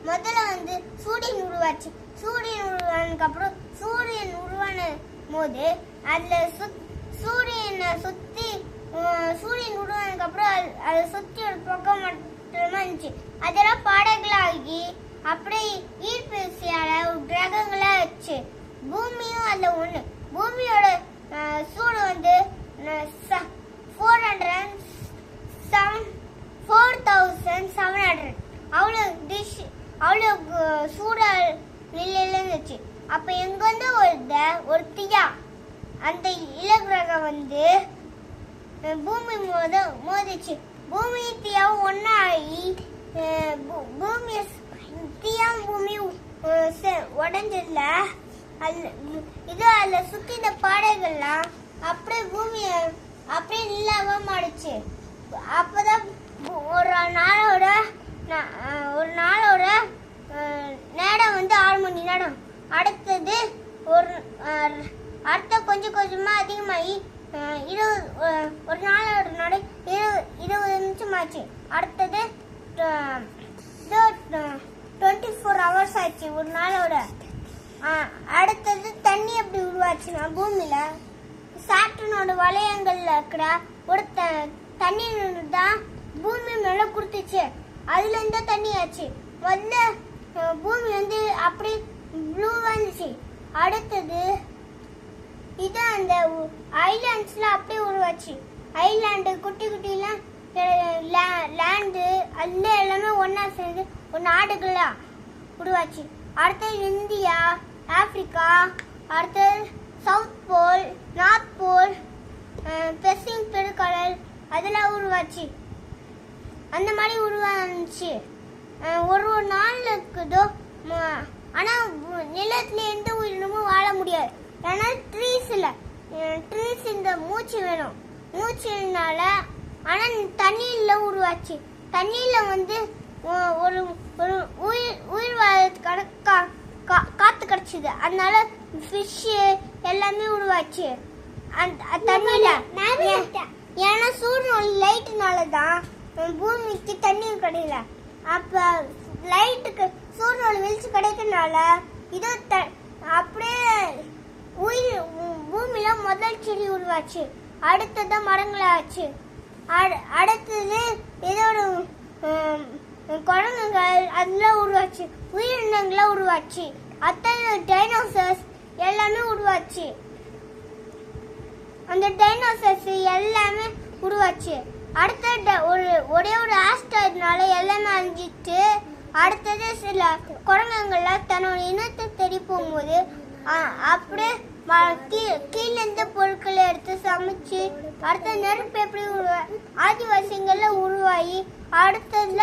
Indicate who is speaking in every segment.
Speaker 1: முதல்ல வந்து சூரியன் உருவாச்சு. சூரியன் உருவானதுக்கு அப்புறம் சூரியன் உருவான போது அதுல சூரியனை சுத்தி சூரியன் உருவானதுக்கு அப்புறம் அதை சுத்தி ஒரு பக்கம் மட்டுமா இருந்துச்சு. அதெல்லாம் பாடைகளாகி அப்படியே ஈர்ப்பு விசையால ஒரு கிரகங்களா வச்சு பூமியும் அதுல ஒண்ணு. பூமியோட சூடு வந்து 4,700 அவ்வளோ சூடா நிலையில இருந்துச்சு. அப்ப எங்க வந்து ஒரு தீயா அந்த இலகிரகம் வந்து பூமி மோதிச்சு. பூமி தீயாவும் ஒன்னாகி பூமி தீயாவும் பூமி உடஞ்சதுல இது அதுல சுத்தி இந்த பாடைகள்லாம் அப்படியே பூமிய அப்படியே இல்லாம மாடுச்சு. அப்பதான் ஒரு நாளோட நேரம் வந்து 6 மணி நேரம். அடுத்தது அடுத்த கொஞ்சம் கொஞ்சமா அதிகமாகி ஒரு நாளோட 20 நிமிஷம் ஆச்சு. அடுத்தது 24 ஹவர்ஸ் ஆச்சு ஒரு நாளோட. அடுத்தது தண்ணி எப்படி உருவாச்சுன்னா பூமியில சாட்டனோட வளையங்கள்ல இருக்கிற ஒரு தண்ணீர் தான் பூமி மேல குடுத்துச்சு. அதுல இருந்து தண்ணி ஆச்சு. முதல்ல பூமி வந்து அப்படி ப்ளூவா இருந்துச்சு. அடுத்தது இது அந்த ஐலாண்ட்ஸ்ல அப்படியே உருவாச்சு. ஐலாண்டு குட்டி குட்டிலாம் லேண்டு அதுல எல்லாமே ஒன்னா சேர்ந்து ஒரு நாடுகளா உருவாச்சு. அடுத்தது இந்தியா, ஆப்பிரிக்கா, அடுத்தது south pole, north pole, pacific பெருங்கடல் அதெல்லாம் உருவாச்சு. அந்த மாதிரி உருவாச்சு. ஒரு நாள்ல இருக்குதோ. ஆனா நிலத்துல எந்த உயிரினமும் வாழ முடியாது. ஏன்னா ட்ரீஸ் இந்த மூச்சு வேணும். மூச்சுனால ஆனா தண்ணியில உருவாச்சு. தண்ணியில வந்து ஒரு ஒரு உயிர் வாழ்றதுக்கான காத்து கிடைச்சது. அதனால ஃபிஷ் எல்லாமே உருவாச்சு தண்ணியில. ஏன்னா சூரியன் லைட்னாலதான் பூமிக்கு தண்ணி கிடைக்கல. அப்ப லைட்டுக்கு சூரியனோட வெளிச்சு கிடைக்கிறதுனால இது அப்படியே பூமியில முதல் செடி உருவாச்சு. அடுத்தது மரங்களாச்சு. அடுத்தது இதோட குரங்குகள் அதெல்லாம் உருவாச்சு. உயிரினங்கள்லாம் உருவாச்சு. அத்தனை டைனோசர்ஸ் எல்லாமே உருவாச்சு. அந்த டைனோசர்ஸ் எல்லாமே உருவாச்சு. அடுத்த ஒரே ஒரு ஆஸ்ட்ராய்டுனால எல்லாமே அழிஞ்சிட்டு அடுத்தது சில குரங்குகள்லாம் தன்னோட இனத்தை தேடி போகும்போது அப்படியே கீழே இருந்து பொருட்களை எடுத்து சமைச்சு அடுத்த நெருப்பு எப்படி ஆதிவாசிகள்ல உருவாகி அடுத்ததுல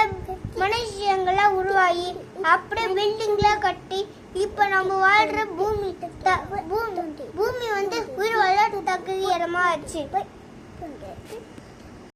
Speaker 1: மனுஷங்களா உருவாகி அப்படியே பில்டிங்ல கட்டி இப்ப நம்ம வாழ்ற பூமி வந்து உயிர் வாழ தகுதி இடமா ஆச்சு.